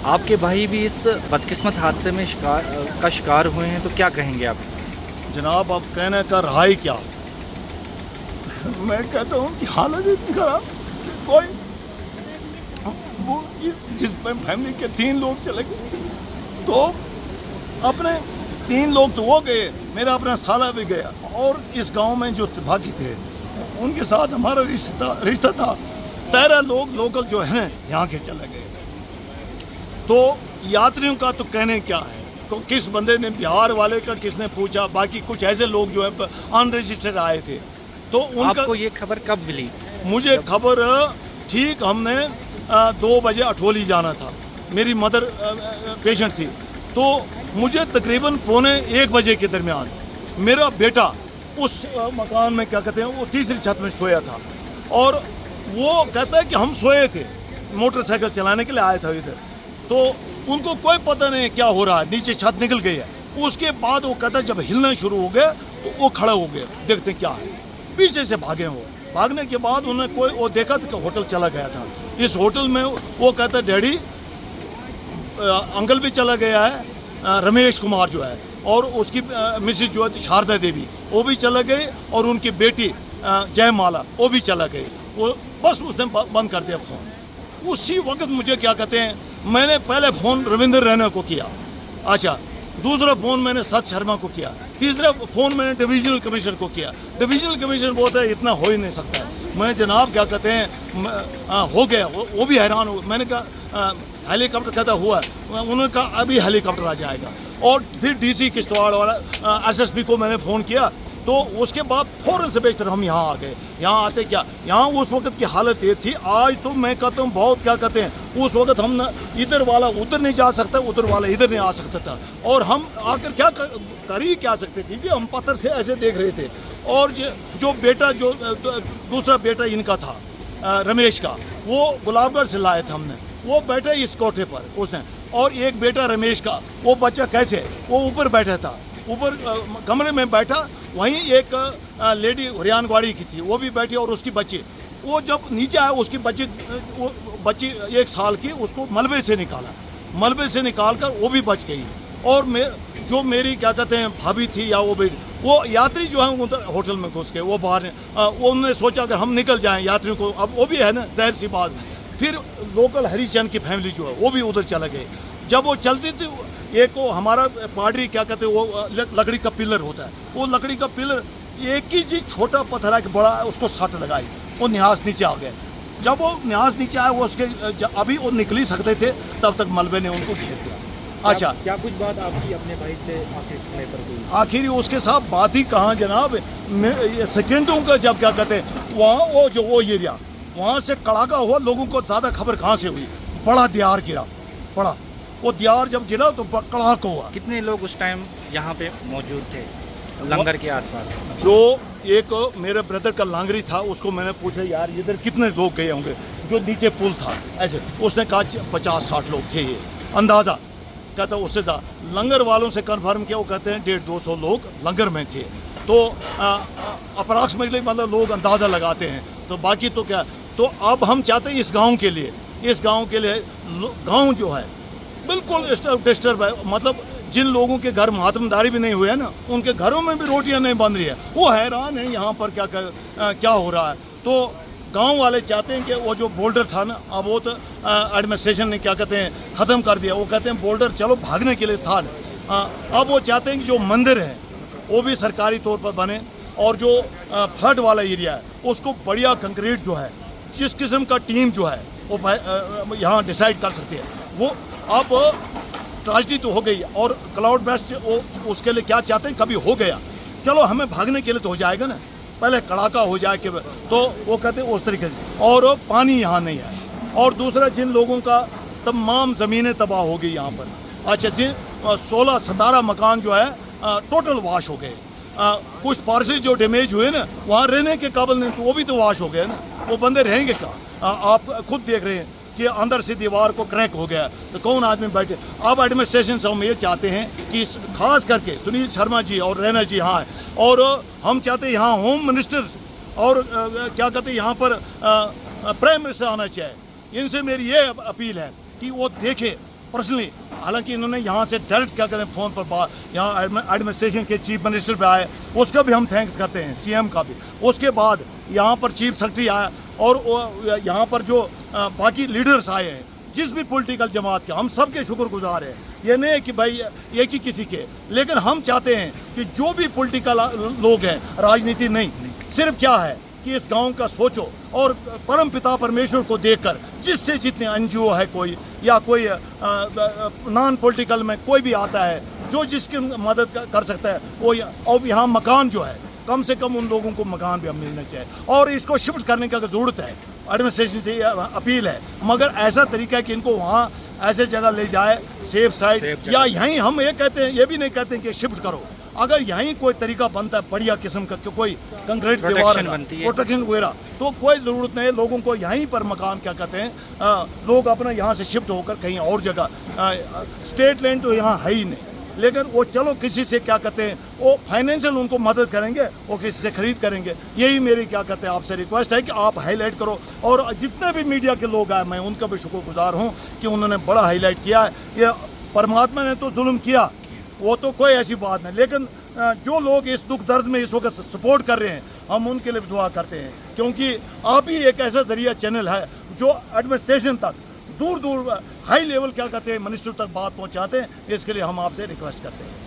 आपके भाई भी इस बदकिस्मत हादसे में का शिकार हुए हैं, तो क्या कहेंगे आप इसमें? जनाब, अब कहने का रहा ही क्या। मैं कहता हूँ कि हालत इतनी खराब कि कोई वो जिस फैमिली के 3 लोग चले गए, तो अपने 3 लोग तो वो गए, मेरा अपना साला भी गया, और इस गांव में जो बाकी थे उनके साथ हमारा रिश्ता था। 13 लोग लोकल जो है यहाँ के चले गए। तो यात्रियों का तो कहने क्या है, तो किस बंदे ने, बिहार वाले का किसने पूछा, बाकी कुछ ऐसे लोग जो है अनरजिस्टर्ड आए थे। तो उनका आपको ये खबर कब मिली? मुझे खबर ठीक हमने 2 बजे अठोली जाना था, मेरी मदर पेशेंट थी, तो मुझे तकरीबन 1:45 बजे के दरमियान मेरा बेटा उस मकान में क्या कहते हैं वो तीसरी छत में सोया था, और वो कहता है कि हम सोए थे, मोटरसाइकिल चलाने के लिए आया था इधर, तो उनको कोई पता नहीं क्या हो रहा है, नीचे छत निकल गई है। उसके बाद वो कहता है जब हिलना शुरू हो गया तो वो खड़े हो गए, देखते क्या है, पीछे से भागे। वो भागने के बाद उन्हें कोई वो देखा तो होटल चला गया था। इस होटल में वो कहता है डैडी अंकल भी चला गया है, रमेश कुमार जो है, और उसकी मिसेज जो है शारदा देवी वो भी चला गए, और उनकी बेटी जयमाला वो भी चला गई। वो बस उसने बंद कर दिया फ़ोन। उसी वक्त मुझे क्या कहते हैं, मैंने पहले फ़ोन रविंद्र रैना को किया, अच्छा, दूसरा फ़ोन मैंने सत शर्मा को किया, तीसरा फ़ोन मैंने डिविजनल कमिश्नर को किया। डिविजनल कमिश्नर बोलता है इतना हो ही नहीं सकता है। मैं जनाब क्या कहते हैं हो गया, वो भी हैरान हो। मैंने कहा हेलीकॉप्टर कहता हुआ, उन्होंने कहा अभी हेलीकॉप्टर आ जाएगा। और फिर डीसी किश्तवाड़ वाला एसएसपी को मैंने फ़ोन किया, तो उसके बाद फ़ौरन से बेशतर हम यहाँ आ गए। यहाँ आते क्या, यहाँ उस वक्त की हालत ये थी, आज तो मैं कहता हूँ बहुत क्या कहते हैं, उस वक्त हम न इधर वाला उधर नहीं जा सकता, उधर वाला इधर नहीं आ सकता था, और हम आकर क्या कर ही क्या सकते थे जी, हम पत्थर से ऐसे देख रहे थे। और जो बेटा जो दूसरा बेटा इनका था रमेश का, वो गुलाबगढ़ से लाए थे हमने, वो बैठा इस कोठे पर उसने, और एक बेटा रमेश का, वो बच्चा कैसे, वो ऊपर बैठा था, ऊपर कमरे में बैठा। वहीं एक लेडी हरियाणवाड़ी की थी, वो भी बैठी, और उसकी बच्ची, वो जब नीचे आया उसकी बच्ची 1 साल की, उसको मलबे से निकाला, मलबे से निकाल कर वो भी बच गई। और जो मेरी क्या कहते हैं भाभी थी या वो यात्री जो है उधर होटल में घुस गए, वो बाहर वो उन्होंने सोचा अगर हम निकल जाएं यात्रियों को, अब वो भी है ना जाहिर सी बात। फिर लोकल हरीशचंद की फैमिली जो है वो भी उधर चले गए। जब वो चलती थी, एक वो हमारा पाडरी क्या कहते हैं वो लकड़ी का पिलर होता है, वो लकड़ी का पिलर एक ही चीज छोटा पत्थर है कि बड़ा है, उसको सट लगाई, वो न्यास नीचे आ गए। जब वो न्यास नीचे आए, वो उसके अभी वो निकल ही सकते थे, तब तक मलबे ने उनको घेर दिया। अच्छा, क्या कुछ बात आपकी अपने भाई से आखिर समय पर हुई? आखिर उसके साथ बात ही कहाँ जनाब, सेकेंडों का जब क्या कहते हैं वहाँ वो एरिया, वहाँ से कड़ाका हुआ, लोगों को ज़्यादा खबर कहाँ से हुई, बड़ा दियार गिरा, बड़ा वो दियार जब गिरा तो कड़ाक हुआ। कितने लोग उस टाइम यहाँ पे मौजूद थे लंगर के आसपास? जो एक मेरे ब्रदर का लांगरी था, उसको मैंने पूछा यार इधर कितने लोग गए होंगे, जो नीचे पुल था ऐसे, उसने कहा 50-60 लोग थे, ये अंदाज़ा कहता उससे ज़्यादा। लंगर वालों से कन्फर्म किया, वो कहते हैं 150-200 लोग लंगर में थे। तो अप्रॉक्सीमेटली मतलब लोग अंदाज़ा लगाते हैं, तो बाकी तो क्या। तो अब हम चाहते हैं इस गांव के लिए गांव जो है बिल्कुल डिस्टर्ब है, मतलब जिन लोगों के घर महात्मदारी भी नहीं हुए हैं ना, उनके घरों में भी रोटियां नहीं बन रही है, वो हैरान है यहाँ पर क्या हो रहा है। तो गांव वाले चाहते हैं कि वो जो बोल्डर था ना, अब वो तो एडमिनिस्ट्रेशन ने क्या कहते हैं ख़त्म कर दिया। वो कहते हैं बोल्डर चलो भागने के लिए था, अब वो चाहते हैं कि जो मंदिर है वो भी सरकारी तौर पर बने, और जो फ्लड वाला एरिया है उसको बढ़िया कंक्रीट जो है, जिस किस्म का टीम जो है वो यहाँ डिसाइड कर सकती है। वो अब ट्रेजेडी तो हो गई, और क्लाउड बेस्ट उसके लिए क्या चाहते हैं, कभी हो गया चलो हमें भागने के लिए तो हो जाएगा ना, पहले कड़ाका हो जाए कि तो वो कहते हैं उस तरीके से। और पानी यहाँ नहीं है, और दूसरा जिन लोगों का तमाम ज़मीनें तबाह हो गई यहाँ पर। अच्छा, जिन 16-17 मकान जो है टोटल वाश हो गए। कुछ पार्सल जो डैमेज हुए ना, वहाँ रहने के काबिल नहीं, तो वो भी तो वाश हो गए ना, वो बंदे रहेंगे कहाँ। आप खुद देख रहे हैं कि अंदर से दीवार को क्रैक हो गया, तो कौन आदमी बैठे। अब एडमिनिस्ट्रेशन से हम ये चाहते हैं कि खास करके सुनील शर्मा जी और रैना जी यहाँ, और हम चाहते हैं यहाँ होम मिनिस्टर और क्या कहते हैं यहाँ पर प्राइम मिनिस्टर आना चाहिए। इनसे मेरी ये अपील है कि वो देखे पर्सनली, हालांकि इन्होंने यहाँ से डायरेक्ट क्या कहते हैं फ़ोन पर बात, यहाँ एडमिनिस्ट्रेशन के चीफ मिनिस्टर पे आए, उसका भी हम थैंक्स करते हैं, सीएम का भी। उसके बाद यहाँ पर चीफ सेक्रेटरी आया और यहाँ पर जो बाकी लीडर्स आए हैं जिस भी पॉलिटिकल जमात के, हम सब के शुक्रगुजार हैं। ये नहीं है कि भाई एक ही किसी के, लेकिन हम चाहते हैं कि जो भी पॉलिटिकल लोग हैं, राजनीति नहीं, सिर्फ क्या है कि इस गांव का सोचो और परम पिता परमेश्वर को देखकर जिससे जितने एनजीओ है कोई या कोई नॉन पॉलिटिकल में कोई भी आता है जो जिसकी मदद कर सकता है वो, और यहाँ मकान जो है कम से कम उन लोगों को मकान भी अब मिलना चाहिए और इसको शिफ्ट करने का ज़रूरत है। एडमिनिस्ट्रेशन से अपील है, मगर ऐसा तरीका है कि इनको वहाँ ऐसे जगह ले जाए सेफ साइड, या यहीं हम ये कहते हैं, ये भी नहीं कहते हैं कि शिफ्ट करो, अगर यहीं कोई तरीका बनता है बढ़िया किस्म का, कोई कंक्रीट दीवार प्रोटेक्शन वगैरह, तो कोई ज़रूरत नहीं है लोगों को यहीं पर मकान क्या कहते हैं लोग अपना यहाँ से शिफ्ट होकर कहीं और जगह, स्टेट लैंड तो यहाँ है ही नहीं, लेकिन वो चलो किसी से क्या कहते हैं वो फाइनेंशियल उनको मदद करेंगे, वो किसी से खरीद करेंगे। यही मेरी क्या कहते हैं आपसे रिक्वेस्ट है कि आप हाईलाइट करो, और जितने भी मीडिया के लोग आए मैं उनका भी शुक्रगुजार हूँ कि उन्होंने बड़ा हाईलाइट किया है। ये परमात्मा ने तो जुल्म किया, वो तो कोई ऐसी बात नहीं, लेकिन जो लोग इस दुख दर्द में इस वक्त सपोर्ट कर रहे हैं हम उनके लिए दुआ करते हैं, क्योंकि आप ही एक ऐसा जरिया चैनल है जो एडमिनिस्ट्रेशन तक दूर दूर हाई लेवल क्या कहते हैं मिनिस्टर तक बात पहुंचाते हैं। इसके लिए हम आपसे रिक्वेस्ट करते हैं।